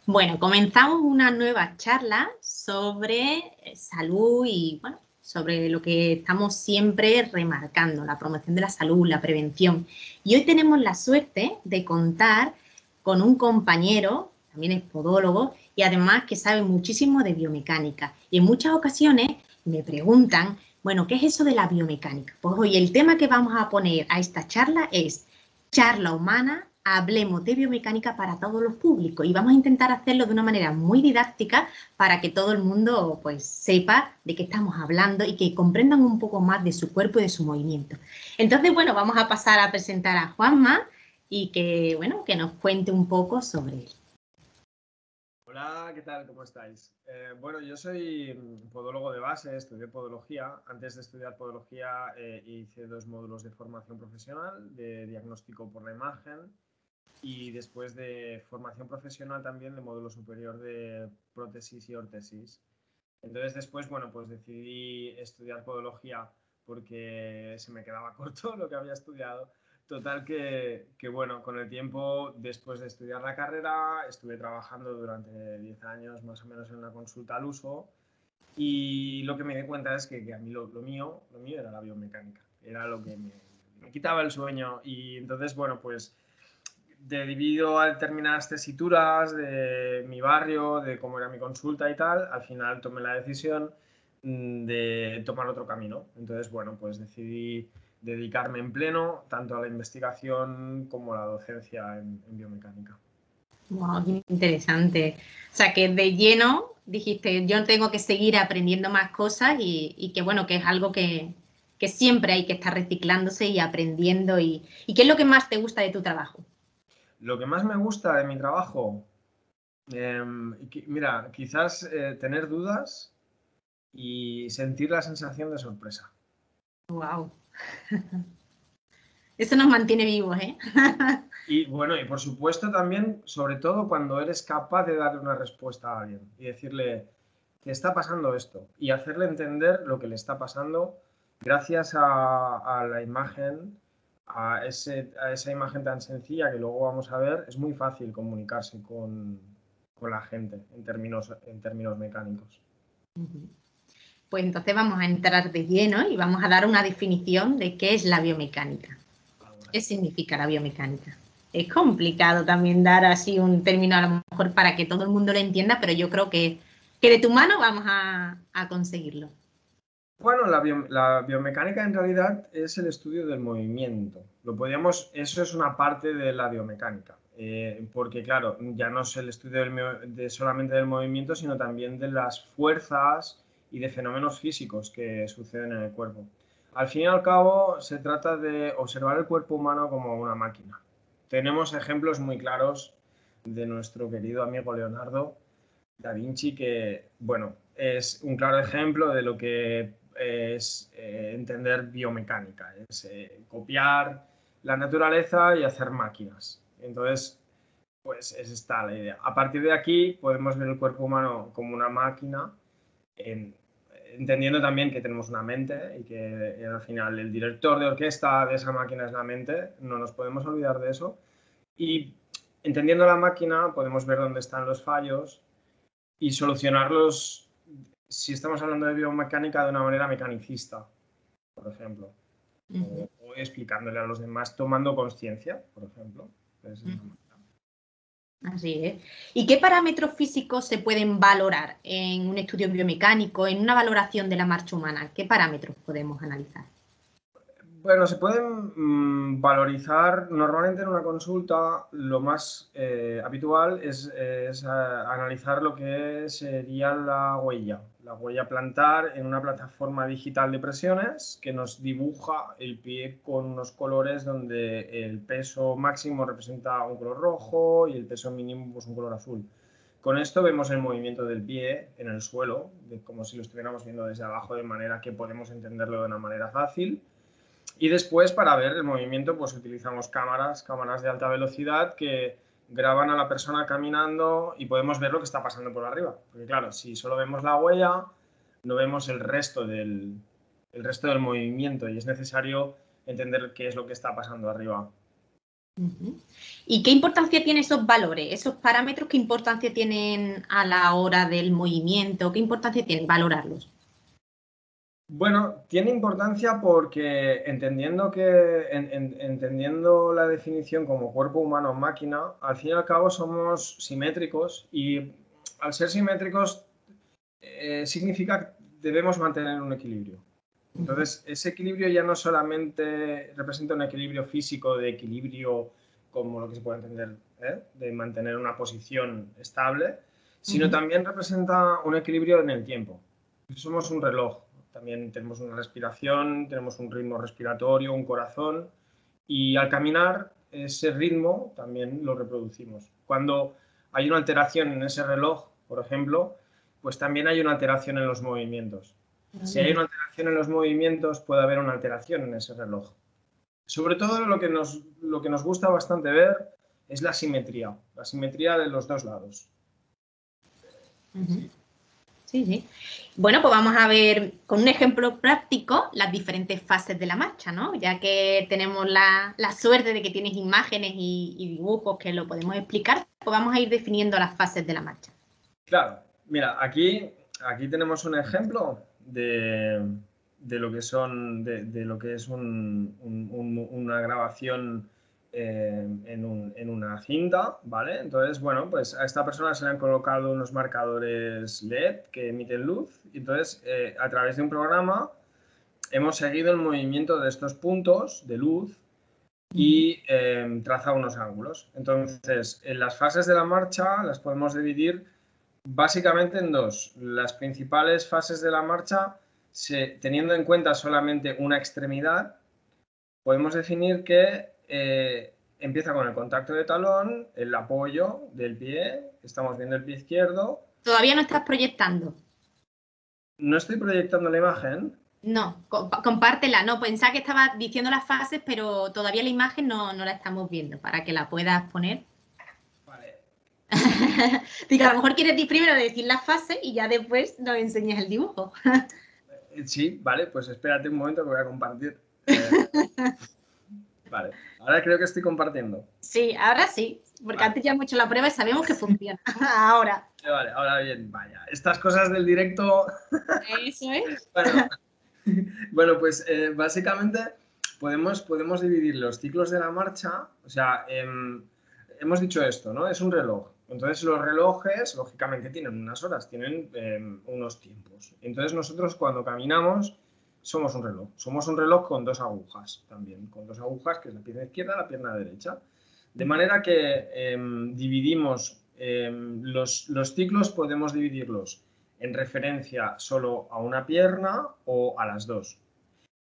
Bueno, comenzamos una nueva charla sobre salud y, bueno, sobre lo que estamos siempre remarcando, la promoción de la salud, la prevención. Y hoy tenemos la suerte de contar con un compañero, también es podólogo, y además que sabe muchísimo de biomecánica. Y en muchas ocasiones me preguntan, bueno, ¿qué es eso de la biomecánica? Pues hoy el tema que vamos a poner a esta charla es charla humana, hablemos de biomecánica para todos los públicos y vamos a intentar hacerlo de una manera muy didáctica para que todo el mundo pues sepa de qué estamos hablando y que comprendan un poco más de su cuerpo y de su movimiento. Entonces, bueno, vamos a pasar a presentar a Juanma y que, bueno, que nos cuente un poco sobre él. Hola, ¿qué tal? ¿Cómo estáis? Bueno, yo soy podólogo de base, estudié podología. Antes de estudiar podología hice 2 módulos de formación profesional, de diagnóstico por la imagen y después de formación profesional también de módulo superior de prótesis y órtesis. Entonces después, bueno, pues decidí estudiar podología porque se me quedaba corto lo que había estudiado. Total que, bueno, con el tiempo, después de estudiar la carrera, estuve trabajando durante 10 años más o menos en una consulta al uso y lo que me di cuenta es que a mí lo mío era la biomecánica, era lo que me quitaba el sueño y entonces, bueno, pues debido a determinadas tesituras de mi barrio, de cómo era mi consulta y tal, al final tomé la decisión de tomar otro camino. Entonces, bueno, pues decidí dedicarme en pleno tanto a la investigación como a la docencia en biomecánica. Wow, qué interesante. O sea, que de lleno dijiste, yo tengo que seguir aprendiendo más cosas y que, bueno, que es algo que siempre hay que estar reciclándose y aprendiendo. ¿Y qué es lo que más te gusta de tu trabajo? Lo que más me gusta de mi trabajo, mira, quizás tener dudas y sentir la sensación de sorpresa. Wow. Eso nos mantiene vivos, ¿eh? Y bueno, y por supuesto también, sobre todo cuando eres capaz de darle una respuesta a alguien y decirle, te está pasando esto, y hacerle entender lo que le está pasando gracias a la imagen, a esa imagen tan sencilla que luego vamos a ver, es muy fácil comunicarse con la gente en términos mecánicos. Pues entonces vamos a entrar de lleno y vamos a dar una definición de qué es la biomecánica. Ahora ¿Qué sí. significa la biomecánica? Es complicado también dar así un término a lo mejor para que todo el mundo lo entienda, pero yo creo que de tu mano vamos a conseguirlo. Bueno, la biomecánica en realidad es el estudio del movimiento. Eso es una parte de la biomecánica, porque claro, ya no es el estudio solamente del movimiento, sino también de las fuerzas y de fenómenos físicos que suceden en el cuerpo. Al fin y al cabo, se trata de observar el cuerpo humano como una máquina. Tenemos ejemplos muy claros de nuestro querido amigo Leonardo da Vinci, que, bueno, es un claro ejemplo de lo que es entender biomecánica, es copiar la naturaleza y hacer máquinas. Entonces, pues es esta la idea. A partir de aquí podemos ver el cuerpo humano como una máquina, en- entendiendo también que tenemos una mente y que al final el director de orquesta de esa máquina es la mente, no nos podemos olvidar de eso. Y entendiendo la máquina podemos ver dónde están los fallos y solucionarlos si estamos hablando de biomecánica de una manera mecanicista, por ejemplo, Uh -huh, o explicándole a los demás tomando conciencia, por ejemplo. Entonces, uh -huh. Así es. ¿Y qué parámetros físicos se pueden valorar en un estudio biomecánico, en una valoración de la marcha humana? ¿Qué parámetros podemos analizar? bueno, se pueden valorizar normalmente en una consulta. Lo más habitual es analizar lo que sería la huella plantar en una plataforma digital de presiones que nos dibuja el pie con unos colores donde el peso máximo representa un color rojo y el peso mínimo pues, un color azul. Con esto vemos el movimiento del pie en el suelo, como si lo estuviéramos viendo desde abajo, de manera que podemos entenderlo de una manera fácil. Y después, para ver el movimiento, pues utilizamos cámaras de alta velocidad que graban a la persona caminando y podemos ver lo que está pasando por arriba. Porque claro, si solo vemos la huella, no vemos el resto del movimiento y es necesario entender qué es lo que está pasando arriba. Ujú. ¿Y qué importancia tienen esos valores, esos parámetros? ¿Qué importancia tienen a la hora del movimiento? ¿Qué importancia tienen valorarlos? Bueno, tiene importancia porque entendiendo la definición como cuerpo humano-máquina, al fin y al cabo somos simétricos y al ser simétricos significa que debemos mantener un equilibrio. Entonces, ese equilibrio ya no solamente representa un equilibrio físico, de equilibrio como lo que se puede entender, de mantener una posición estable, sino también representa un equilibrio en el tiempo. Somos un reloj, también tenemos una respiración, tenemos un ritmo respiratorio, un corazón, y al caminar ese ritmo también lo reproducimos. Cuando hay una alteración en ese reloj, por ejemplo, pues también hay una alteración en los movimientos. Si hay una alteración en los movimientos, puede haber una alteración en ese reloj. Sobre todo lo que nos gusta bastante ver es la simetría de los dos lados. Uh-huh. Sí, sí. Bueno, pues vamos a ver con un ejemplo práctico las diferentes fases de la marcha, ¿no? Ya que tenemos la suerte de que tienes imágenes y dibujos que lo podemos explicar, pues vamos a ir definiendo las fases de la marcha. Claro, mira, aquí tenemos un ejemplo de lo que son de lo que es una grabación en una cinta, ¿vale? Entonces, bueno, pues a esta persona se le han colocado unos marcadores LED que emiten luz y entonces a través de un programa hemos seguido el movimiento de estos puntos de luz y traza unos ángulos. Entonces, en las fases de la marcha las podemos dividir básicamente en dos. Las principales fases de la marcha, teniendo en cuenta solamente una extremidad, podemos definir que empieza con el contacto de talón, el apoyo del pie, estamos viendo el pie izquierdo. ¿Todavía no estás proyectando? No estoy proyectando la imagen. No, compártela. No, pensaba que estabas diciendo las fases, pero todavía la imagen no la estamos viendo para que la puedas poner. Vale. Digo, a lo mejor quieres primero decir las fases y ya después nos enseñas el dibujo. Sí, vale, pues espérate un momento que voy a compartir. Vale, ahora creo que estoy compartiendo. Sí, ahora sí, porque antes ya hemos hecho la prueba y sabemos que funciona. Ahora. Vale, ahora bien, vaya. Estas cosas del directo. Eso es. Bueno, pues básicamente podemos dividir los ciclos de la marcha. O sea, hemos dicho esto, ¿no? Es un reloj. Entonces los relojes, lógicamente, tienen unas horas, tienen unos tiempos. Entonces nosotros cuando caminamos somos un reloj. Somos un reloj con dos agujas también, con dos agujas, que es la pierna izquierda y la pierna derecha. De manera que dividimos los ciclos, podemos dividirlos en referencia solo a una pierna o a las dos.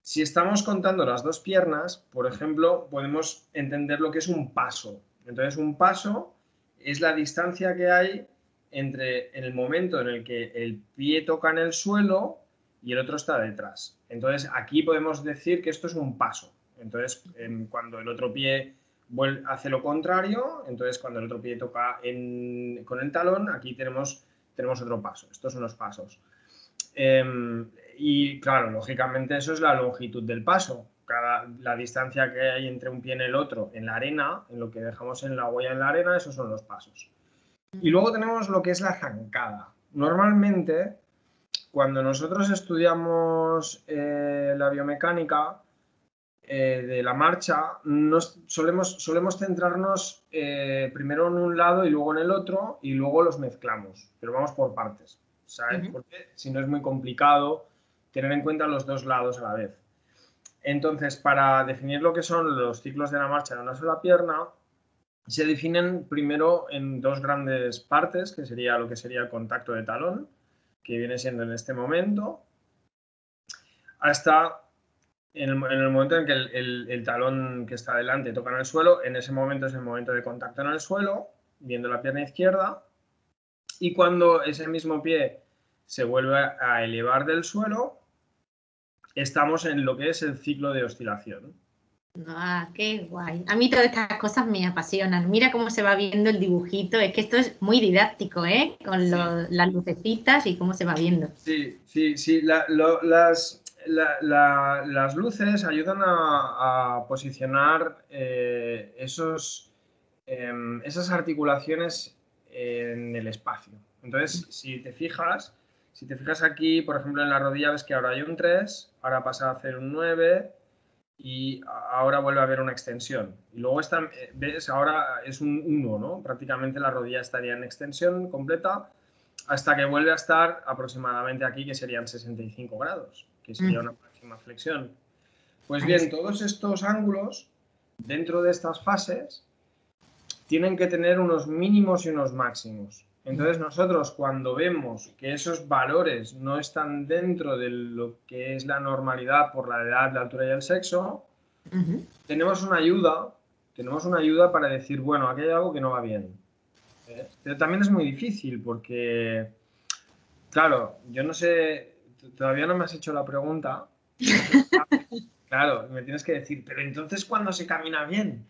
Si estamos contando las dos piernas, por ejemplo, podemos entender lo que es un paso. Entonces, un paso es la distancia que hay entre en el momento en el que el pie toca en el suelo y el otro está detrás. Entonces, aquí podemos decir que esto es un paso. Entonces, cuando el otro pie hace lo contrario, entonces cuando el otro pie toca con el talón, aquí tenemos otro paso. Estos son los pasos. Y claro, lógicamente eso es la longitud del paso. La distancia que hay entre un pie y el otro en la arena, en lo que dejamos en la huella en la arena, esos son los pasos. Y luego tenemos lo que es la zancada. Normalmente, cuando nosotros estudiamos la biomecánica de la marcha, solemos centrarnos primero en un lado y luego en el otro, y luego los mezclamos, pero vamos por partes, ¿sabes? Porque si no es muy complicado tener en cuenta los dos lados a la vez. Entonces, para definir lo que son los ciclos de la marcha en una sola pierna, se definen primero en dos grandes partes, que sería lo que sería el contacto de talón, que viene siendo en este momento, hasta en el momento en que el talón que está delante toca en el suelo. En ese momento es el momento de contacto en el suelo, viendo la pierna izquierda, y cuando ese mismo pie se vuelve a elevar del suelo, estamos en lo que es el ciclo de oscilación. Ah, qué guay. A mí todas estas cosas me apasionan. Mira cómo se va viendo el dibujito. Es que esto es muy didáctico, ¿eh? Con las lucecitas y cómo se va viendo. Sí. las luces ayudan a posicionar esas articulaciones en el espacio. Entonces, si te fijas aquí, por ejemplo, en la rodilla, ves que ahora hay un 3, ahora pasa a hacer un 9 y ahora vuelve a haber una extensión. Y luego ves, ahora es un 1, ¿no? Prácticamente la rodilla estaría en extensión completa hasta que vuelve a estar aproximadamente aquí, que serían 65 grados, que sería una máxima flexión. Pues bien, todos estos ángulos dentro de estas fases tienen que tener unos mínimos y unos máximos. Entonces nosotros cuando vemos que esos valores no están dentro de lo que es la normalidad por la edad, la altura y el sexo, tenemos una ayuda para decir, bueno, aquí hay algo que no va bien. Pero también es muy difícil porque, claro, yo no sé, todavía no me has hecho la pregunta. Claro, me tienes que decir, pero entonces ¿cuándo se camina bien?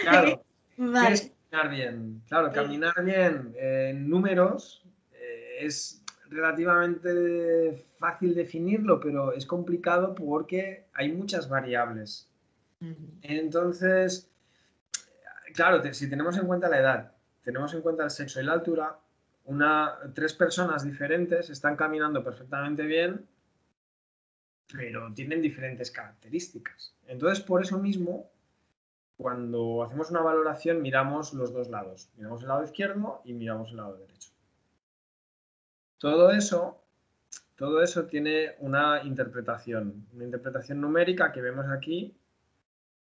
Claro, ¿qué es caminar bien? Claro, caminar bien en números es relativamente fácil definirlo, pero es complicado porque hay muchas variables. Entonces, claro, si tenemos en cuenta la edad, tenemos en cuenta el sexo y la altura, tres personas diferentes están caminando perfectamente bien, pero tienen diferentes características. Entonces, por eso mismo, cuando hacemos una valoración, miramos los dos lados. Miramos el lado izquierdo y miramos el lado derecho. Todo eso tiene una interpretación numérica que vemos aquí.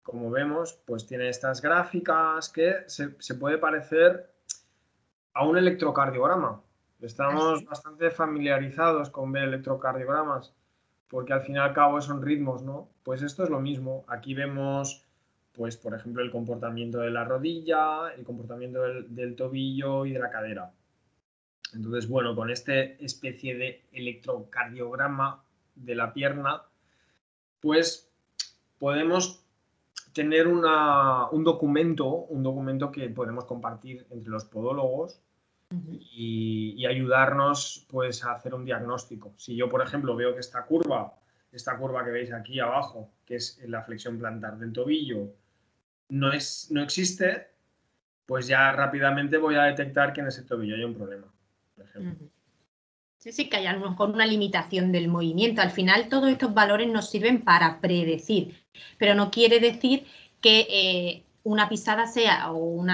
Como vemos, pues tiene estas gráficas que se puede parecer a un electrocardiograma. Estamos bastante familiarizados con ver electrocardiogramas porque al fin y al cabo son ritmos, ¿no? Pues esto es lo mismo. Aquí vemos, pues por ejemplo, el comportamiento de la rodilla, el comportamiento del tobillo y de la cadera. Entonces, bueno, con esta especie de electrocardiograma de la pierna, pues podemos tener un documento que podemos compartir entre los podólogos y ayudarnos pues a hacer un diagnóstico. Si yo, por ejemplo, veo que esta curva que veis aquí abajo, que es la flexión plantar del tobillo, no existe, pues ya rápidamente voy a detectar que en ese tobillo hay un problema, por ejemplo. Sí, sí, que hay a lo mejor una limitación del movimiento. Al final todos estos valores nos sirven para predecir, pero no quiere decir que una pisada sea o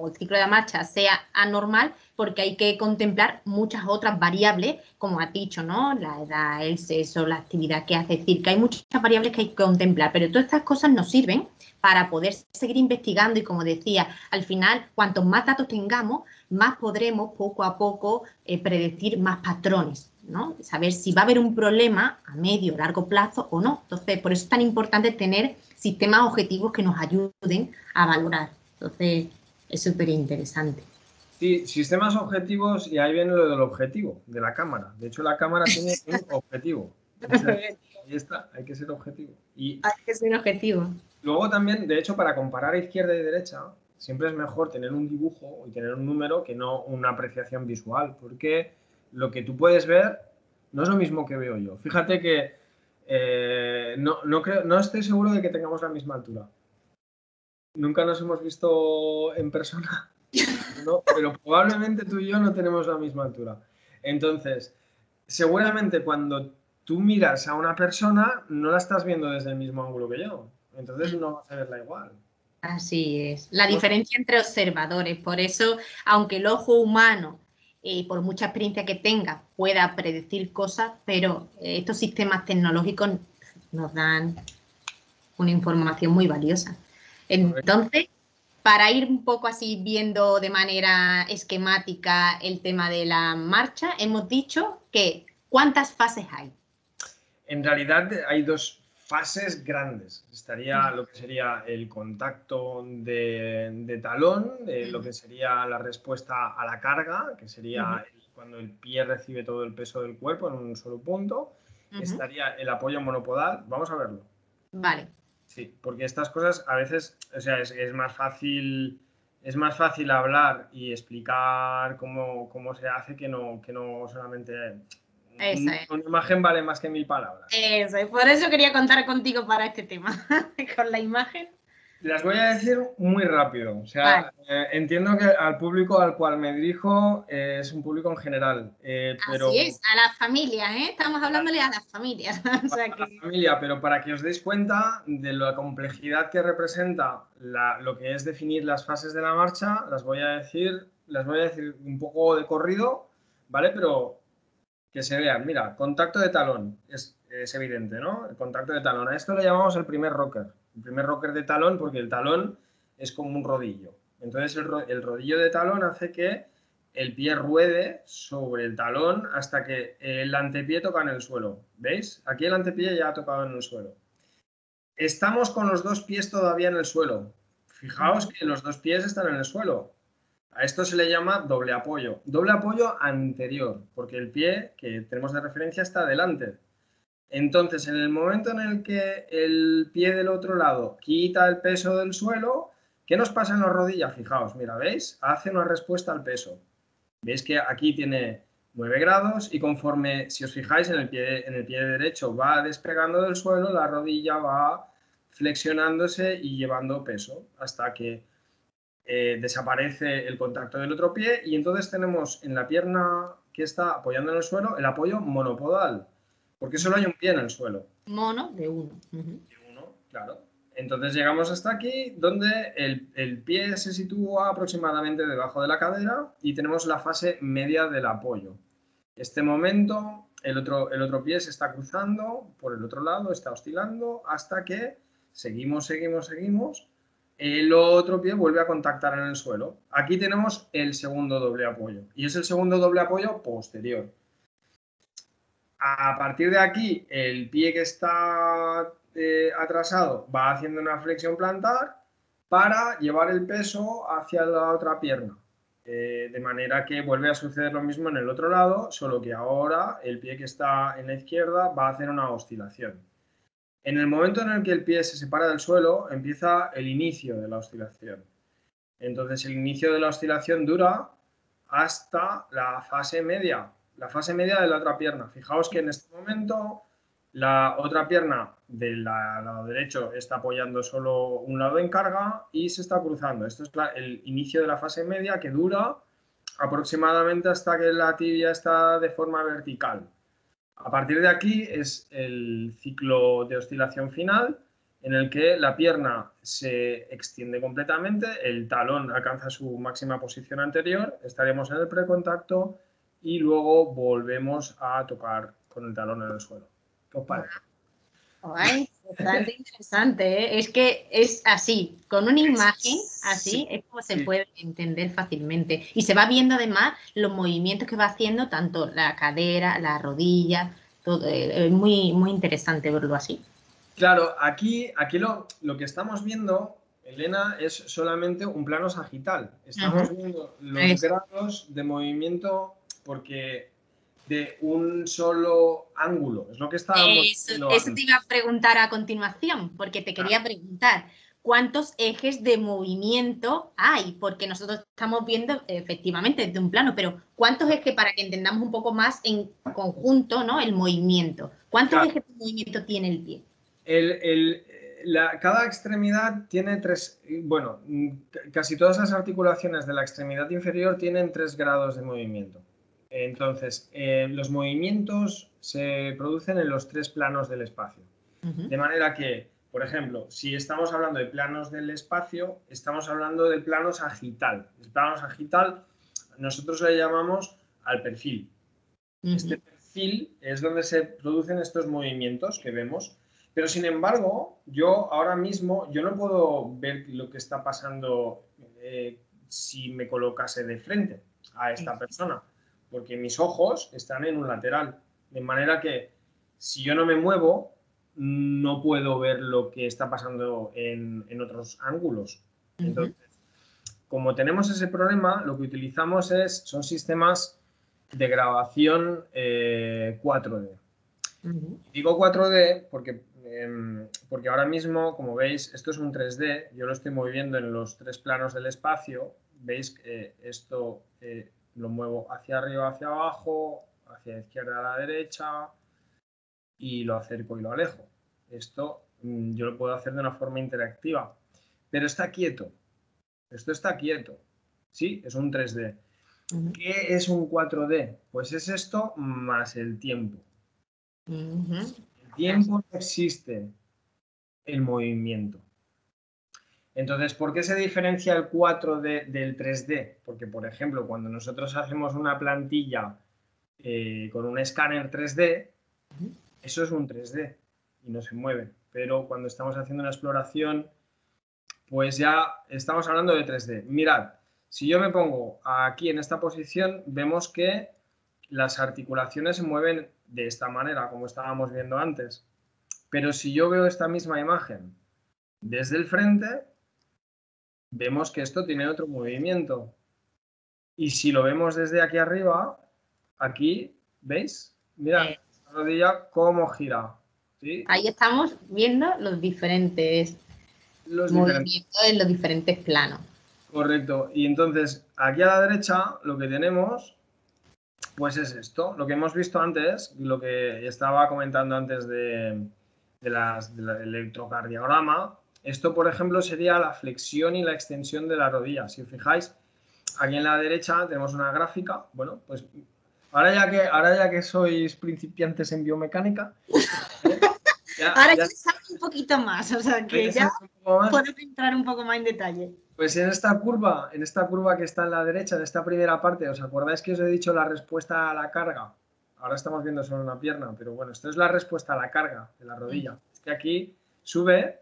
el ciclo de marcha sea anormal, porque hay que contemplar muchas otras variables, como has dicho, ¿no? La edad, el sexo, la actividad que hace. Es decir, que hay muchas variables que hay que contemplar, pero todas estas cosas nos sirven para poder seguir investigando y, como decía, al final, cuantos más datos tengamos, más podremos poco a poco predecir más patrones, ¿no? Saber si va a haber un problema a medio o largo plazo o no. Entonces, por eso es tan importante tener sistemas objetivos que nos ayuden a valorar. Entonces, es súper interesante. Sí, sistemas objetivos, y ahí viene lo del objetivo de la cámara. De hecho, la cámara tiene un objetivo. Ahí está, hay que ser objetivo. Y hay que ser objetivo. Luego también, de hecho, para comparar izquierda y derecha, siempre es mejor tener un dibujo y tener un número que no una apreciación visual, porque lo que tú puedes ver no es lo mismo que veo yo. Fíjate que no estoy seguro de que tengamos la misma altura. Nunca nos hemos visto en persona, ¿no? Pero probablemente tú y yo no tenemos la misma altura. Entonces, seguramente cuando tú miras a una persona, no la estás viendo desde el mismo ángulo que yo. Entonces no vas a verla igual. Así es. La diferencia entre observadores. Por eso, aunque el ojo humano, por mucha experiencia que tenga, pueda predecir cosas, pero estos sistemas tecnológicos nos dan una información muy valiosa. Entonces, para ir un poco así viendo de manera esquemática el tema de la marcha, hemos dicho que ¿cuántas fases hay? En realidad hay dos fases grandes. Estaría lo que sería el contacto de talón, lo que sería la respuesta a la carga, que sería cuando el pie recibe todo el peso del cuerpo en un solo punto. Estaría el apoyo monopodal. Vamos a verlo. Vale. Sí, porque estas cosas a veces, o sea, es más fácil hablar y explicar cómo se hace que no solamente Eso es. Una imagen vale más que 1000 palabras. Eso es. Por eso quería contar contigo para este tema. Con la imagen. Las voy a decir muy rápido. O Vale. sea, entiendo que al público al cual me dirijo es un público en general, Así pero es, a las familias, ¿eh? Estamos hablándole a las familias. O sea a la que... familia, pero para que os deis cuenta de la complejidad que representa lo que es definir las fases de la marcha, las voy a decir un poco de corrido, ¿vale? Pero que se vean. Mira, contacto de talón, es evidente, ¿no? El contacto de talón. A esto le llamamos el primer rocker. El primer rocker de talón porque el talón es como un rodillo. Entonces el rodillo de talón hace que el pie ruede sobre el talón hasta que el antepié toca en el suelo. ¿Veis? Aquí el antepié ya ha tocado en el suelo. Estamos con los dos pies todavía en el suelo. Fijaos que los dos pies están en el suelo. A esto se le llama doble apoyo. Doble apoyo anterior, porque el pie que tenemos de referencia está delante. Entonces, en el momento en el que el pie del otro lado quita el peso del suelo, ¿qué nos pasa en la rodilla? Fijaos, mira, ¿veis? Hace una respuesta al peso. Veis que aquí tiene 9 grados y conforme, si os fijáis, en el pie derecho va despegando del suelo, la rodilla va flexionándose y llevando peso hasta que desaparece el contacto del otro pie y entonces tenemos en la pierna que está apoyando en el suelo el apoyo monopodal, porque solo hay un pie en el suelo. Mono de uno. Y uno, claro. Entonces llegamos hasta aquí, donde el pie se sitúa aproximadamente debajo de la cadera y tenemos la fase media del apoyo. Este momento, el otro pie se está cruzando por el otro lado, está oscilando, hasta que seguimos, el otro pie vuelve a contactar en el suelo. Aquí tenemos el segundo doble apoyo, y es el segundo doble apoyo posterior. A partir de aquí, el pie que está atrasado va haciendo una flexión plantar para llevar el peso hacia la otra pierna. De manera que vuelve a suceder lo mismo en el otro lado, solo que ahora el pie que está en la izquierda va a hacer una oscilación. En el momento en el que el pie se separa del suelo, empieza el inicio de la oscilación. Entonces, el inicio de la oscilación dura hasta la fase media de la otra pierna. Fijaos que en este momento la otra pierna del lado derecho está apoyando solo un lado en carga y se está cruzando. Esto es el inicio de la fase media que dura aproximadamente hasta que la tibia está de forma vertical. A partir de aquí es el ciclo de oscilación final en el que la pierna se extiende completamente, el talón alcanza su máxima posición anterior, estaremos en el precontacto y luego volvemos a tocar con el talón en el suelo. ¿Qué os parece? Ay, bastante interesante, ¿eh? Es que es así, con una imagen así es como se puede entender fácilmente. Y se va viendo además los movimientos que va haciendo, tanto la cadera, la rodilla, todo. Es muy, muy interesante verlo así. Claro, aquí lo que estamos viendo, Elena, es solamente un plano sagital. Estamos viendo los Eso. grados de movimiento porque de un solo ángulo. Es lo que estábamos viendo Eso te antes. iba a preguntar a continuación, porque te quería preguntar cuántos ejes de movimiento hay, porque nosotros estamos viendo efectivamente desde un plano, pero cuántos ejes para que entendamos un poco más en conjunto, ¿no? El movimiento. ¿Cuántos Claro, ejes de movimiento tiene el pie? cada extremidad tiene tres, bueno, casi todas las articulaciones de la extremidad inferior tienen 3 grados de movimiento. Entonces, los movimientos se producen en los 3 planos del espacio. De manera que, por ejemplo, si estamos hablando de planos del espacio, estamos hablando del plano sagital. El plano sagital nosotros le llamamos al perfil. Este perfil es donde se producen estos movimientos que vemos. Pero sin embargo, yo ahora mismo yo no puedo ver lo que está pasando si me colocase de frente a esta persona, porque mis ojos están en un lateral. De manera que si yo no me muevo, no puedo ver lo que está pasando en otros ángulos. Entonces, como tenemos ese problema, lo que utilizamos son sistemas de grabación 4D. Digo 4D porque ahora mismo, como veis, esto es un 3D, yo lo estoy moviendo en los 3 planos del espacio, veis que esto lo muevo hacia arriba, hacia abajo, hacia la izquierda a la derecha y lo acerco y lo alejo. Esto yo lo puedo hacer de una forma interactiva, pero está quieto. Esto está quieto. Sí, es un 3D. ¿Qué es un 4D? Pues es esto más el tiempo. El tiempo no existe, el movimiento. Entonces, ¿por qué se diferencia el 4D del 3D? Porque, por ejemplo, cuando nosotros hacemos una plantilla con un escáner 3D, eso es un 3D y no se mueve. Pero cuando estamos haciendo una exploración, pues ya estamos hablando de 3D. Mirad, si yo me pongo aquí en esta posición, vemos que las articulaciones se mueven de esta manera, como estábamos viendo antes. Pero si yo veo esta misma imagen desde el frente, vemos que esto tiene otro movimiento. Y si lo vemos desde aquí arriba, aquí, ¿veis? Mirad, la rodilla cómo gira. ¿Sí? Ahí estamos viendo los diferentes movimientos en los diferentes planos. Correcto. Y entonces, aquí a la derecha, lo que tenemos, pues es esto. Lo que hemos visto antes, lo que estaba comentando antes del electrocardiograma. Esto, por ejemplo, sería la flexión y la extensión de la rodilla. Si os fijáis, aquí en la derecha tenemos una gráfica. Bueno, pues ahora ya que sois principiantes en biomecánica, ahora ya sabes un poquito más, o sea que ya puedes entrar un poco más en detalle. Pues en esta curva que está en la derecha, en esta primera parte, ¿os acordáis que os he dicho la respuesta a la carga? Ahora estamos viendo solo una pierna, pero bueno, esto es la respuesta a la carga de la rodilla. Es que aquí sube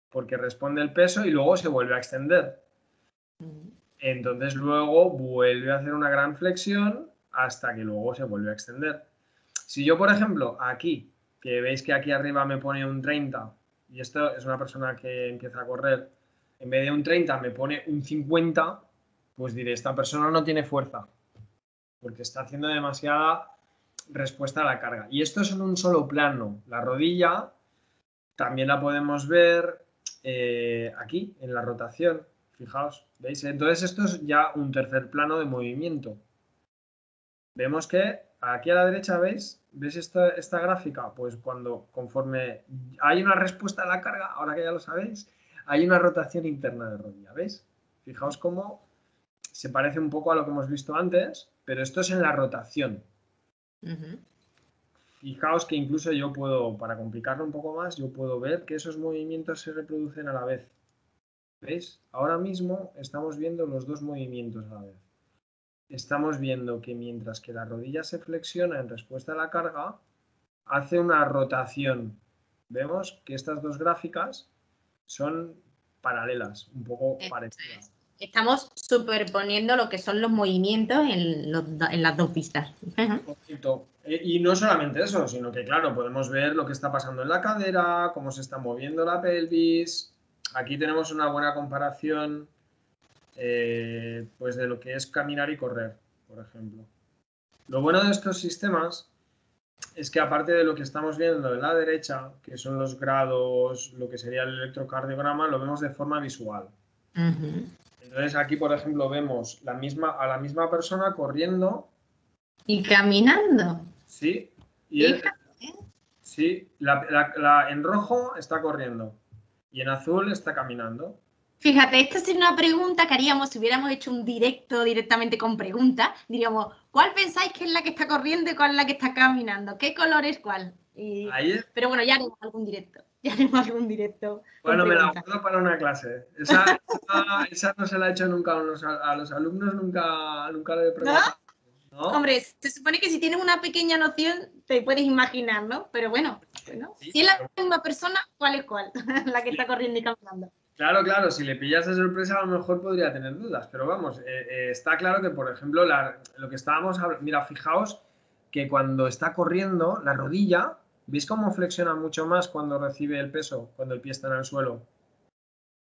porque responde el peso y luego se vuelve a extender. Entonces luego vuelve a hacer una gran flexión hasta que luego se vuelve a extender. Si yo, por ejemplo, aquí, que veis que aquí arriba me pone un 30, y esto es una persona que empieza a correr, en vez de un 30 me pone un 50, pues diré, esta persona no tiene fuerza, porque está haciendo demasiada respuesta a la carga. Y esto es en un solo plano. La rodilla también la podemos ver aquí, en la rotación. Fijaos, ¿veis? Entonces esto es ya un tercer plano de movimiento. Vemos que aquí a la derecha, ¿veis? ¿Veis esta gráfica? Pues conforme hay una respuesta a la carga, ahora que ya lo sabéis, hay una rotación interna de rodilla, ¿veis? Fijaos cómo se parece un poco a lo que hemos visto antes, pero esto es en la rotación. Fijaos que incluso yo puedo, para complicarlo un poco más, yo puedo ver que esos movimientos se reproducen a la vez. ¿Veis? Ahora mismo estamos viendo los dos movimientos a la vez. Estamos viendo que mientras que la rodilla se flexiona en respuesta a la carga, hace una rotación. Vemos que estas dos gráficas son paralelas, un poco parecidas. Estamos superponiendo lo que son los movimientos en las dos vistas. Correcto. Y no solamente eso, sino que, claro, podemos ver lo que está pasando en la cadera, cómo se está moviendo la pelvis. Aquí tenemos una buena comparación pues de lo que es caminar y correr, por ejemplo. Lo bueno de estos sistemas es que aparte de lo que estamos viendo en la derecha, que son los grados, lo que sería el electrocardiograma, lo vemos de forma visual. Entonces aquí, por ejemplo, vemos a la misma persona corriendo. Y caminando. Sí. Y sí, en rojo está corriendo y en azul está caminando. Fíjate, esta es una pregunta que haríamos si hubiéramos hecho un directo directamente con preguntas. Diríamos, ¿cuál pensáis que es la que está corriendo y cuál es la que está caminando? ¿Qué color es cuál? Pero bueno, ya haremos algún directo. Bueno, me la guardo para una clase. Esa no se la he hecho nunca a los alumnos, nunca lo he preguntado. ¿No? Hombre, se supone que si tienes una pequeña noción te puedes imaginar, ¿no? Pero bueno, sí, si es la misma persona, ¿cuál es cuál? La que está corriendo y caminando. Claro, si le pillas de sorpresa a lo mejor podría tener dudas, pero vamos, está claro que, por ejemplo, lo que estábamos hablando, mira, fijaos que cuando está corriendo, la rodilla, ¿veis cómo flexiona mucho más cuando recibe el peso, cuando el pie está en el suelo?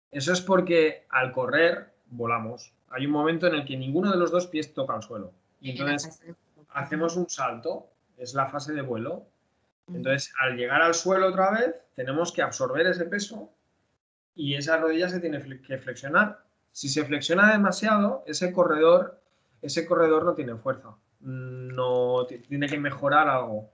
Eso es porque al correr volamos. Hay un momento en el que ninguno de los dos pies toca el suelo. Y entonces hacemos un salto, es la fase de vuelo. Entonces, al llegar al suelo otra vez, tenemos que absorber ese peso y esa rodilla se tiene que flexionar. Si se flexiona demasiado, ese corredor no tiene fuerza. no tiene que mejorar algo.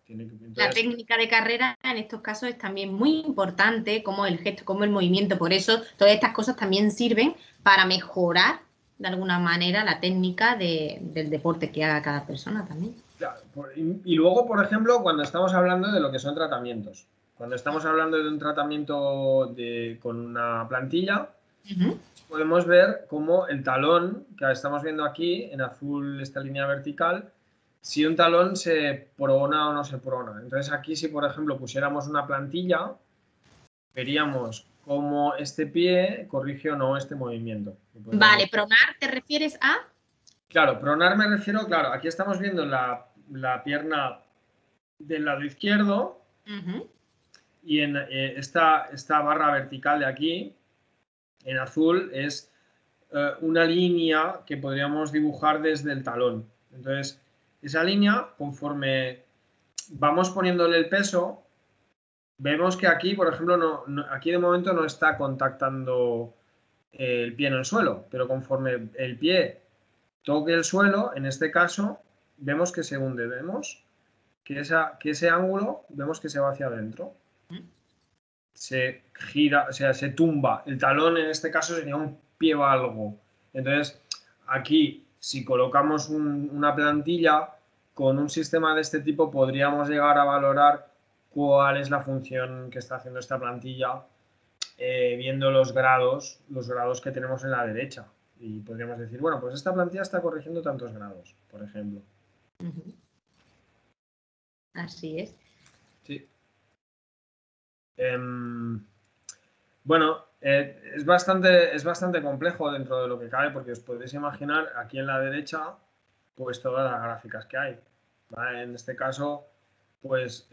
La técnica de carrera en estos casos es también muy importante, como el gesto, como el movimiento. Por eso todas estas cosas también sirven para mejorar de alguna manera la técnica del deporte que haga cada persona también. Claro, y luego, por ejemplo, cuando estamos hablando de lo que son tratamientos. Cuando estamos hablando de un tratamiento con una plantilla, podemos ver cómo el talón, que estamos viendo aquí, en azul esta línea vertical, si un talón se prona o no se prona. Entonces aquí si, por ejemplo, pusiéramos una plantilla, veríamos cómo este pie corrige o no este movimiento. Vale, pronar, ¿te refieres a? Claro, pronar me refiero, claro, aquí estamos viendo la pierna del lado izquierdo y en esta barra vertical de aquí, en azul, es una línea que podríamos dibujar desde el talón. Entonces, esa línea, conforme vamos poniéndole el peso, vemos que aquí, por ejemplo, aquí de momento no está contactando el pie en el suelo, pero conforme el pie toque el suelo, en este caso, vemos que se hunde, vemos que ese ángulo, vemos que se va hacia adentro. Se gira, o sea, se tumba. El talón en este caso sería un pie valgo. Entonces, aquí, si colocamos una plantilla con un sistema de este tipo, podríamos llegar a valorar cuál es la función que está haciendo esta plantilla, viendo los grados que tenemos en la derecha. Y podríamos decir, bueno, pues esta plantilla está corrigiendo tantos grados, por ejemplo. Así es. Sí. Bueno, es bastante complejo dentro de lo que cabe, porque os podéis imaginar aquí en la derecha, pues todas las gráficas que hay. ¿Vale? En este caso, pues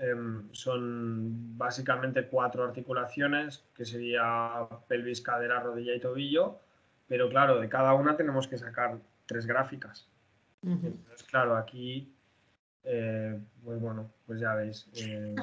son básicamente 4 articulaciones, que sería pelvis, cadera, rodilla y tobillo, pero claro, de cada una tenemos que sacar 3 gráficas. Entonces, claro, aquí pues bueno, pues ya veis.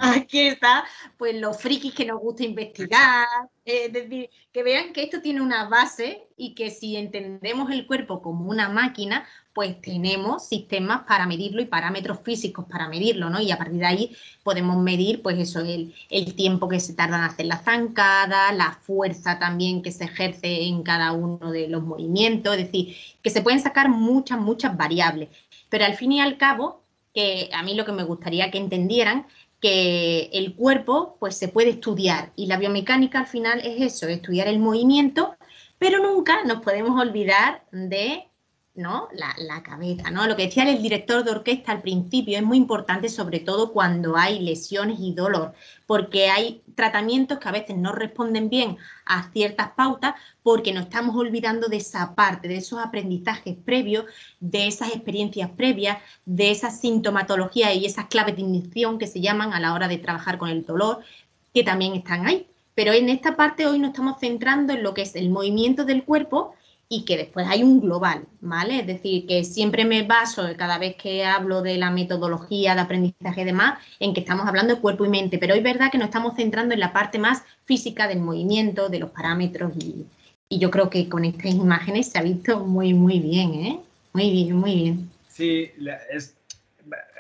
Aquí está, pues los frikis que nos gusta investigar, es decir, que vean que esto tiene una base y que si entendemos el cuerpo como una máquina, pues tenemos sistemas para medirlo y parámetros físicos para medirlo, ¿no? Y a partir de ahí podemos medir, pues eso, el tiempo que se tarda en hacer la zancada, la fuerza también que se ejerce en cada uno de los movimientos, es decir, que se pueden sacar muchas variables, pero al fin y al cabo, que a mí lo que me gustaría que entendieran, que el cuerpo pues se puede estudiar y la biomecánica al final es eso, estudiar el movimiento, pero nunca nos podemos olvidar de, ¿no?, la cabeza, ¿no? Lo que decía el director de orquesta al principio es muy importante, sobre todo cuando hay lesiones y dolor, porque hay tratamientos que a veces no responden bien a ciertas pautas porque nos estamos olvidando de esa parte, de esos aprendizajes previos, de esas experiencias previas, de esa sintomatología y esas claves de ignición que se llaman a la hora de trabajar con el dolor, que también están ahí. Pero en esta parte hoy nos estamos centrando en lo que es el movimiento del cuerpo y que después hay un global, ¿vale? Es decir, que siempre me baso, cada vez que hablo de la metodología de aprendizaje y demás, en que estamos hablando de cuerpo y mente, pero es verdad que nos estamos centrando en la parte más física del movimiento, de los parámetros y yo creo que con estas imágenes se ha visto muy bien, ¿eh? Muy bien. Sí,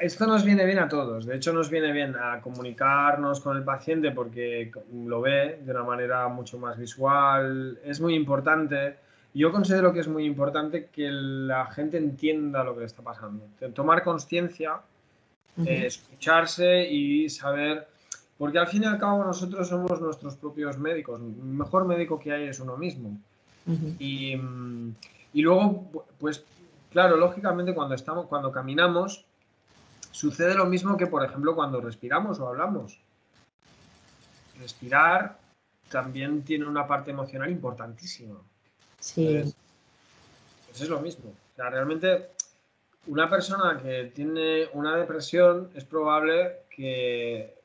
esto nos viene bien a todos. De hecho, nos viene bien a comunicarnos con el paciente porque lo ve de una manera mucho más visual. Es muy importante. Yo considero que es muy importante que la gente entienda lo que le está pasando. Tomar conciencia, escucharse y saber. Porque al fin y al cabo nosotros somos nuestros propios médicos. El mejor médico que hay es uno mismo. Y luego, pues claro, lógicamente cuando caminamos, sucede lo mismo que, por ejemplo, cuando respiramos o hablamos. Respirar también tiene una parte emocional importantísima. Sí. Entonces, pues es lo mismo. O sea, realmente una persona que tiene una depresión es probable que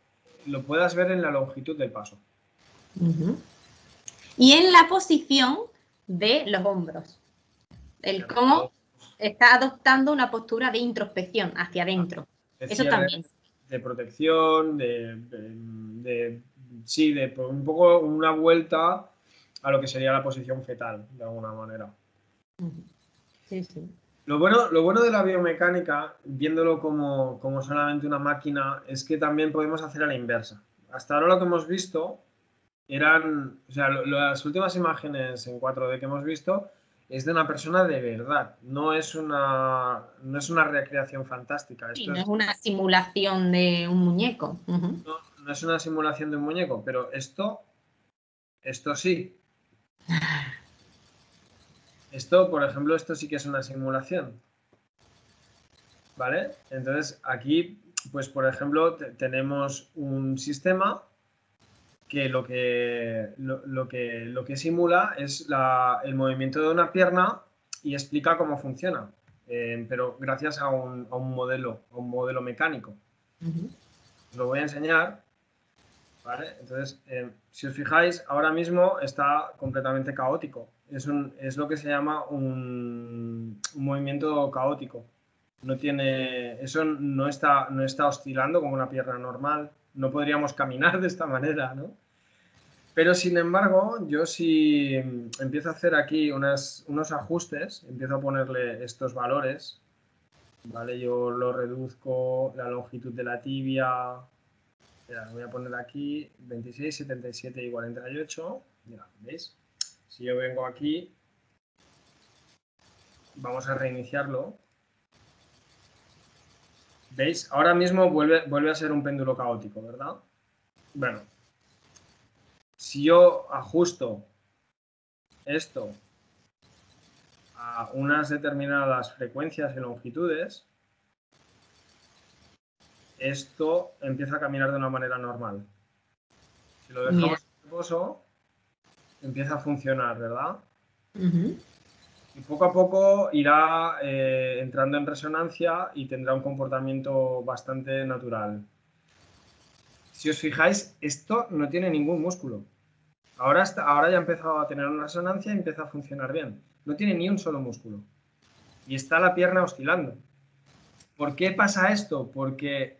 lo puedas ver en la longitud del paso. Y en la posición de los hombros. El cómo está adoptando una postura de introspección hacia adentro. Eso también. De protección, sí, de un poco una vuelta a lo que sería la posición fetal, de alguna manera. Sí. Lo bueno de la biomecánica, viéndolo como solamente una máquina, es que también podemos hacer a la inversa. Hasta ahora lo que hemos visto eran, o sea, las últimas imágenes en 4D que hemos visto es de una persona de verdad, no es una recreación fantástica. Sí, Esto no es es, una simulación de un muñeco. Ujú. no, no es una simulación de un muñeco, pero esto sí. Esto, por ejemplo, esto sí que es una simulación, ¿vale? Entonces, aquí, pues, por ejemplo, tenemos un sistema que lo que simula es el movimiento de una pierna y explica cómo funciona, pero gracias a un modelo mecánico. Ujú. Os lo voy a enseñar, ¿vale? Entonces, si os fijáis, ahora mismo está completamente caótico. Es lo que se llama un movimiento caótico. No tiene, eso no está oscilando como una pierna normal. No podríamos caminar de esta manera, ¿no? Pero sin embargo, yo si empiezo a hacer aquí unos ajustes, empiezo a ponerle estos valores, ¿vale? Yo lo reduzco, la longitud de la tibia, mira, voy a poner aquí 26, 77 y 48. Mira, ¿veis? Si yo vengo aquí, vamos a reiniciarlo. ¿Veis? Ahora mismo vuelve a ser un péndulo caótico, ¿verdad? Bueno, si yo ajusto esto a unas determinadas frecuencias y longitudes, esto empieza a caminar de una manera normal. Si lo Mira. dejamos en reposo, empieza a funcionar, ¿verdad? Ujú. Y poco a poco irá entrando en resonancia y tendrá un comportamiento bastante natural. Si os fijáis, esto no tiene ningún músculo. Ahora ya ha empezado a tener una resonancia y empieza a funcionar bien. No tiene ni un solo músculo. Y está la pierna oscilando. ¿Por qué pasa esto? Porque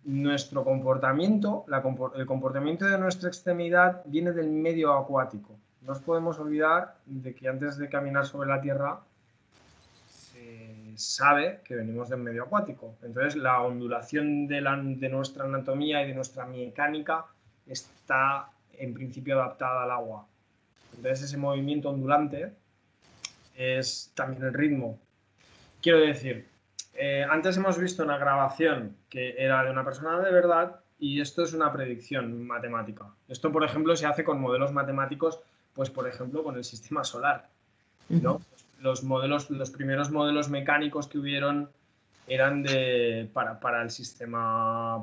nuestro comportamiento, el comportamiento de nuestra extremidad viene del medio acuático. No nos podemos olvidar de que antes de caminar sobre la tierra se sabe que venimos del medio acuático. Entonces la ondulación de nuestra anatomía y de nuestra mecánica está en principio adaptada al agua. Entonces ese movimiento ondulante es también el ritmo. Quiero decir, antes hemos visto una grabación que era de una persona de verdad y esto es una predicción matemática. Esto, por ejemplo, se hace con modelos matemáticos, pues por ejemplo con el sistema solar, Ujú. ¿no? Los primeros modelos mecánicos que hubieron eran para el sistema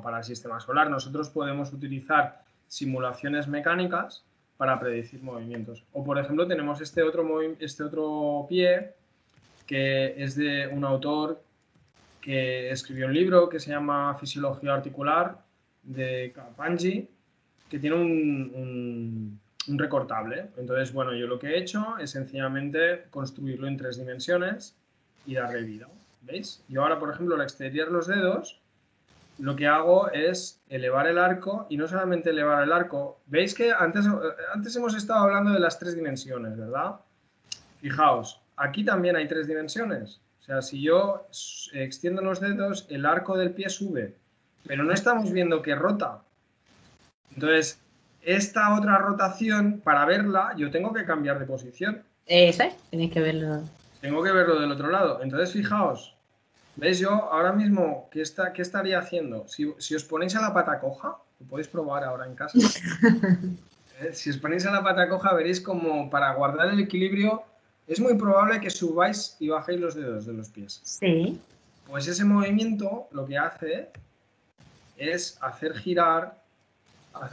solar. Nosotros podemos utilizar simulaciones mecánicas para predecir movimientos. O por ejemplo tenemos este otro pie que es de un autor que escribió un libro que se llama Fisiología Articular de Kapanji, que tiene un recortable. Entonces, bueno, yo lo que he hecho es sencillamente construirlo en 3 dimensiones y darle vida. ¿Veis? Yo ahora, por ejemplo, al extender los dedos, lo que hago es elevar el arco y no solamente elevar el arco. ¿Veis que antes hemos estado hablando de las 3 dimensiones, ¿verdad? Fijaos, aquí también hay 3 dimensiones. O sea, si yo extiendo los dedos, el arco del pie sube, pero no estamos viendo que rota. Entonces, esta otra rotación, para verla, yo tengo que cambiar de posición. Eso es, tenéis que verlo. Tengo que verlo del otro lado. Entonces, fijaos, ¿veis yo ahora mismo qué estaría haciendo? Si os ponéis a la pata coja, lo podéis probar ahora en casa. Si os ponéis a la pata coja, veréis como para guardar el equilibrio es muy probable que subáis y bajéis los dedos de los pies. Sí. Pues ese movimiento lo que hace es hacer girar a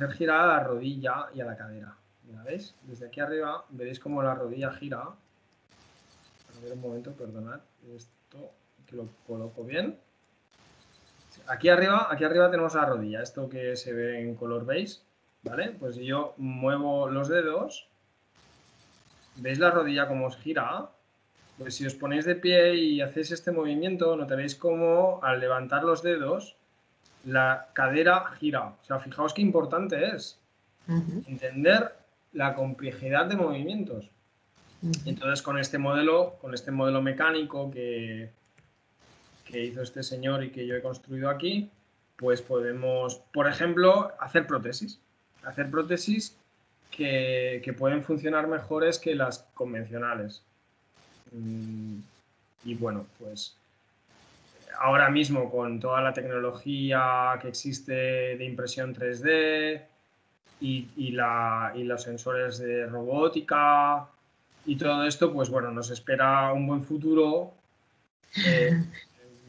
la rodilla y a la cadera. ¿La veis? Desde aquí arriba veréis como la rodilla gira. A ver un momento, perdonad. Esto que lo coloco bien. Aquí arriba tenemos la rodilla, esto que se ve en color beige, ¿vale? Pues si yo muevo los dedos, ¿veis la rodilla como os gira? Pues si os ponéis de pie y hacéis este movimiento, notaréis como al levantar los dedos, la cadera gira. O sea, fijaos qué importante es Ujú. entender la complejidad de movimientos. Entonces, con este modelo mecánico que hizo este señor y que yo he construido aquí, pues podemos, por ejemplo, hacer prótesis. Hacer prótesis que pueden funcionar mejores que las convencionales. Y bueno, pues ahora mismo con toda la tecnología que existe de impresión 3D y los sensores de robótica y todo esto, pues bueno, nos espera un buen futuro.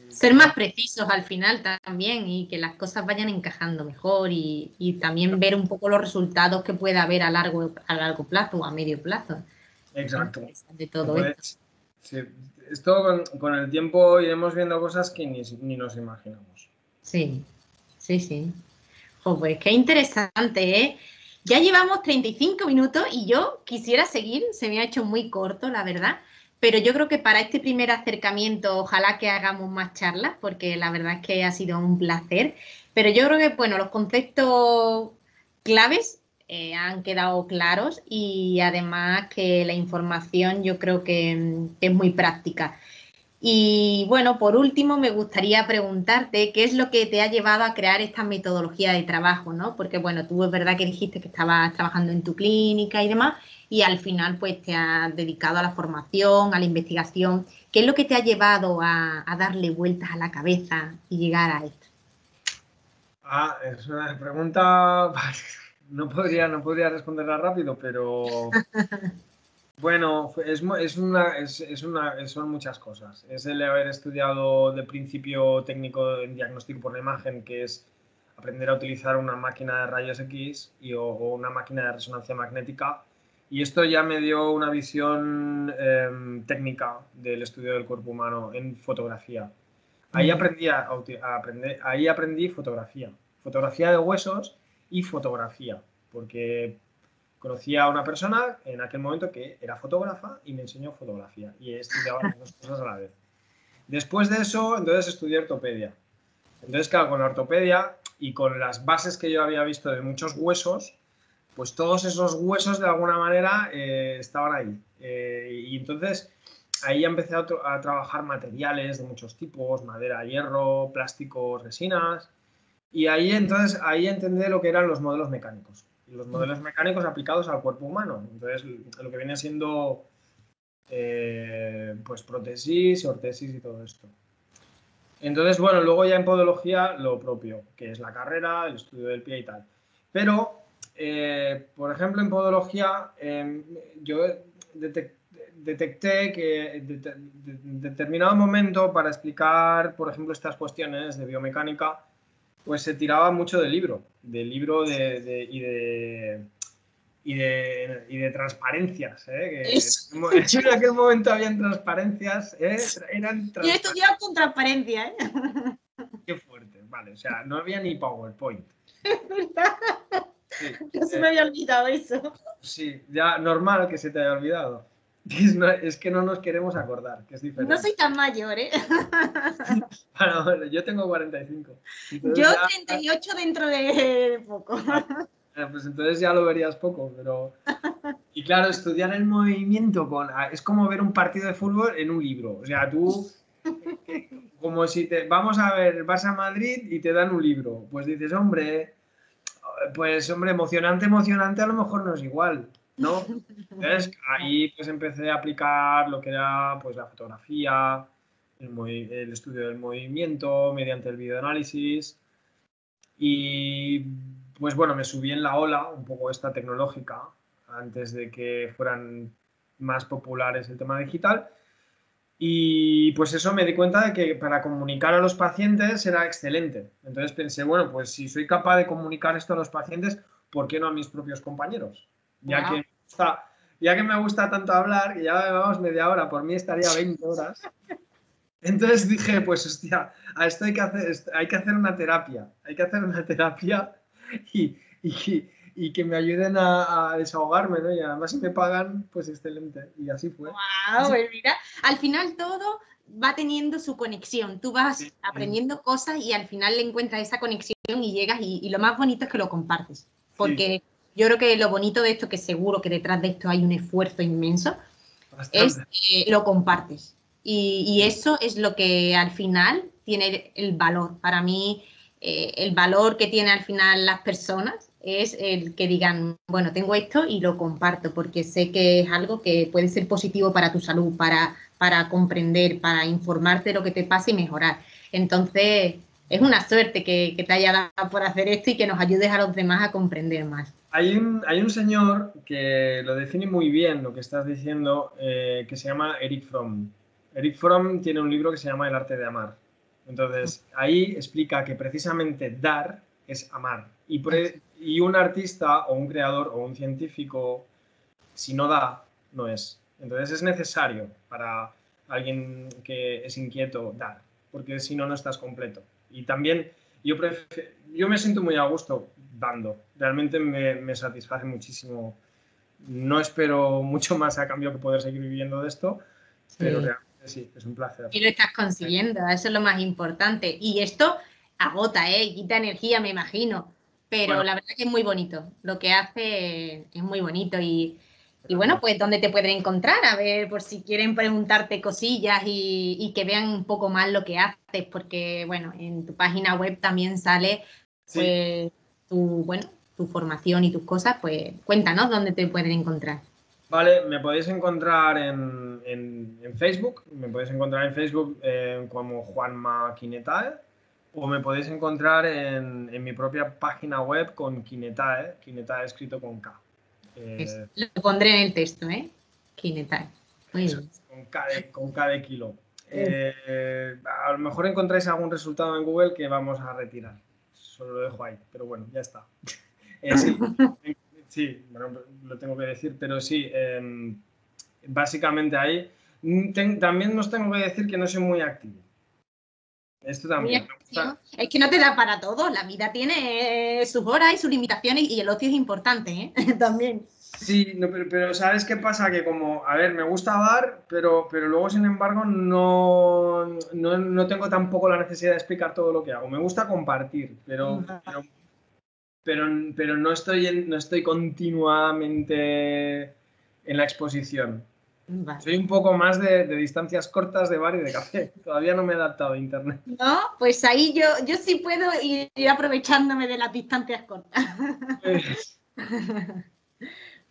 Ser más precisos al final también y que las cosas vayan encajando mejor y también ver un poco los resultados que pueda haber a largo plazo o a medio plazo. Exacto. De todo esto. Sí, esto con el tiempo iremos viendo cosas que ni nos imaginamos. Sí, sí, sí. Pues qué interesante, ¿eh? Ya llevamos 35 minutos y yo quisiera seguir, se me ha hecho muy corto, la verdad, pero yo creo que para este primer acercamiento ojalá que hagamos más charlas, porque la verdad es que ha sido un placer, pero yo creo que, bueno, los conceptos claves han quedado claros y además que la información yo creo que es muy práctica. Y bueno, por último, me gustaría preguntarte qué es lo que te ha llevado a crear esta metodología de trabajo, ¿no? Porque bueno, tú es verdad que dijiste que estabas trabajando en tu clínica y demás, y al final pues te has dedicado a la formación, a la investigación. ¿Qué es lo que te ha llevado a darle vueltas a la cabeza y llegar a esto? Es una pregunta, no podría responderla rápido, pero bueno, son muchas cosas. Es el haber estudiado de principio técnico en diagnóstico por la imagen, que es aprender a utilizar una máquina de rayos X o una máquina de resonancia magnética. Y esto ya me dio una visión técnica del estudio del cuerpo humano en fotografía. Ahí aprendí fotografía de huesos y fotografía, porque conocí a una persona en aquel momento que era fotógrafa y me enseñó fotografía y he estudiado las dos cosas a la vez. Después de eso, entonces estudié ortopedia. Entonces, claro, con la ortopedia y con las bases que yo había visto de muchos huesos, pues todos esos huesos de alguna manera estaban ahí. Y entonces ahí empecé a trabajar materiales de muchos tipos, madera, hierro, plásticos, resinas. Y ahí entonces ahí entendí lo que eran los modelos mecánicos. Y los modelos mecánicos aplicados al cuerpo humano. Entonces lo que viene siendo pues prótesis, ortesis y todo esto. Entonces, bueno, luego ya en podología lo propio, que es la carrera, el estudio del pie y tal. Pero, por ejemplo, en podología yo detecté que en determinado momento para explicar, por ejemplo, estas cuestiones de biomecánica, pues se tiraba mucho del libro y de transparencias. Que en aquel momento habían transparencias. Yo he estudiado con transparencia, ¿eh? Qué fuerte, vale, o sea, no había ni PowerPoint. Es verdad. Sí, Yo se me había olvidado eso. sí, ya normal que se te haya olvidado. Es que no nos queremos acordar, que es diferente. No soy tan mayor, ¿eh? Bueno, yo tengo 45. Yo ya... 38 dentro de poco. Pues entonces ya lo verías poco, pero... Y claro, estudiar el movimiento es como ver un partido de fútbol en un libro. O sea, tú... Como si vamos a ver Barça-Madrid y te dan un libro. Pues dices, hombre, emocionante, a lo mejor no es igual, ¿no? Entonces ahí pues empecé a aplicar lo que era pues la fotografía, el estudio del movimiento mediante el videoanálisis y pues bueno, me subí en la ola un poco esta tecnológica antes de que fueran más populares el tema digital. Y pues eso me di cuenta de que para comunicar a los pacientes era excelente. Entonces pensé, bueno, pues si soy capaz de comunicar esto a los pacientes, ¿por qué no a mis propios compañeros? Ya que me gusta tanto hablar, y ya llevamos media hora, por mí estaría 20 horas. Entonces dije, pues hostia, a esto hay que hacer una terapia. Hay que hacer una terapia y que me ayuden a desahogarme, ¿no? Y además si me pagan, pues excelente. Y así fue. ¡Wow! Pues mira, al final todo va teniendo su conexión. Tú vas aprendiendo cosas y al final le encuentras esa conexión y llegas y lo más bonito es que lo compartes. Porque yo creo que lo bonito de esto, que seguro que detrás de esto hay un esfuerzo inmenso, es lo compartes. Y eso es lo que al final tiene el valor. Para mí, el valor que tiene al final las personas es el que digan, bueno, tengo esto y lo comparto porque sé que es algo que puede ser positivo para tu salud, para comprender, para informarte de lo que te pasa y mejorar. Entonces, es una suerte que te haya dado por hacer esto y que nos ayudes a los demás a comprender más. Hay un señor que lo define muy bien lo que estás diciendo, que se llama Eric Fromm. Eric Fromm tiene un libro que se llama El arte de amar. Entonces, ahí explica que precisamente dar es amar. Y un artista o un creador o un científico, si no da, no es. Entonces es necesario para alguien que es inquieto dar, porque si no, no estás completo. Y también yo me siento muy a gusto dando. Realmente me satisface muchísimo. No espero mucho más a cambio que poder seguir viviendo de esto, pero Sí. realmente sí, es un placer. Y lo estás consiguiendo, eso es lo más importante. Y esto agota, quita energía, me imagino. Pero Bueno, la verdad que es muy bonito. Lo que hace es muy bonito. Y bueno, gracias. pues ¿dónde te pueden encontrar? A ver, por si quieren preguntarte cosillas y que vean un poco más lo que haces. Porque, bueno, en tu página web también sale, Sí, pues, tu formación y tus cosas. Pues cuéntanos dónde te pueden encontrar. vale, me podéis encontrar en Facebook, me podéis encontrar en Facebook como Juanma Quinetae, o me podéis encontrar en mi propia página web con Quinetae, Quinetae escrito con K. Lo pondré en el texto, ¿eh? Kinetai. Muy Eso, bien. con K de kilo. A lo mejor encontráis algún resultado en Google que vamos a retirar. Solo lo dejo ahí, pero bueno, ya está. Sí, sí, bueno, lo tengo que decir, pero sí, básicamente ahí. También os tengo que decir que no soy muy activo. Esto Muy también. Me activo. gusta. Es que no te da para todo. La vida tiene sus horas y sus limitaciones y el ocio es importante, ¿eh? También. Sí, no, pero ¿sabes qué pasa? Que como, a ver, me gusta dar, pero luego, sin embargo, no tengo tampoco la necesidad de explicar todo lo que hago. Me gusta compartir, pero, pero no estoy continuamente en la exposición. Vale. Soy un poco más de distancias cortas de bar y de café. Todavía no me he adaptado a internet. No, pues ahí yo sí puedo ir aprovechándome de las distancias cortas.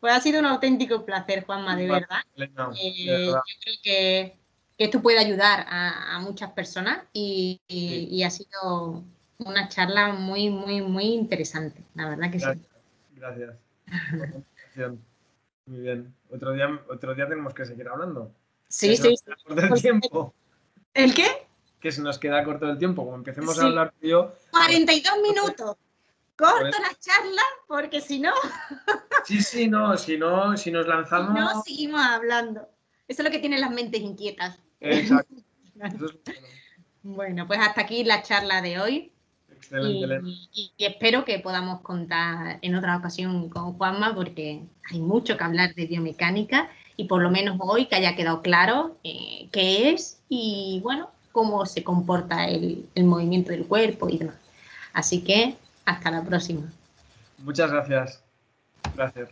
Pues ha sido un auténtico placer, Juanma, de Igual, verdad. Elena, de verdad. Yo creo que esto puede ayudar a muchas personas Sí, y ha sido una charla muy, muy, muy interesante. La verdad que sí. gracias. Gracias por la invitación. Muy bien. Otro día tenemos que seguir hablando. Que Sí, se nos sí, sí. queda corto el Por supuesto. tiempo. ¿El qué? Que se nos queda corto el tiempo. Como empecemos a Sí, hablar tú y yo, nos... 42 minutos. por Corto eso- la charla porque si no, Sí, sí, no. Si nos si no, lanzamos. seguimos hablando. Eso es lo que tienen las mentes inquietas. Exacto. Eso es bueno. Bueno, pues hasta aquí la charla de hoy Excelente, Elena. y espero que podamos contar en otra ocasión con Juanma porque hay mucho que hablar de biomecánica y por lo menos hoy que haya quedado claro qué es y bueno, cómo se comporta el movimiento del cuerpo y demás. Así que hasta la próxima. Muchas gracias. Gracias.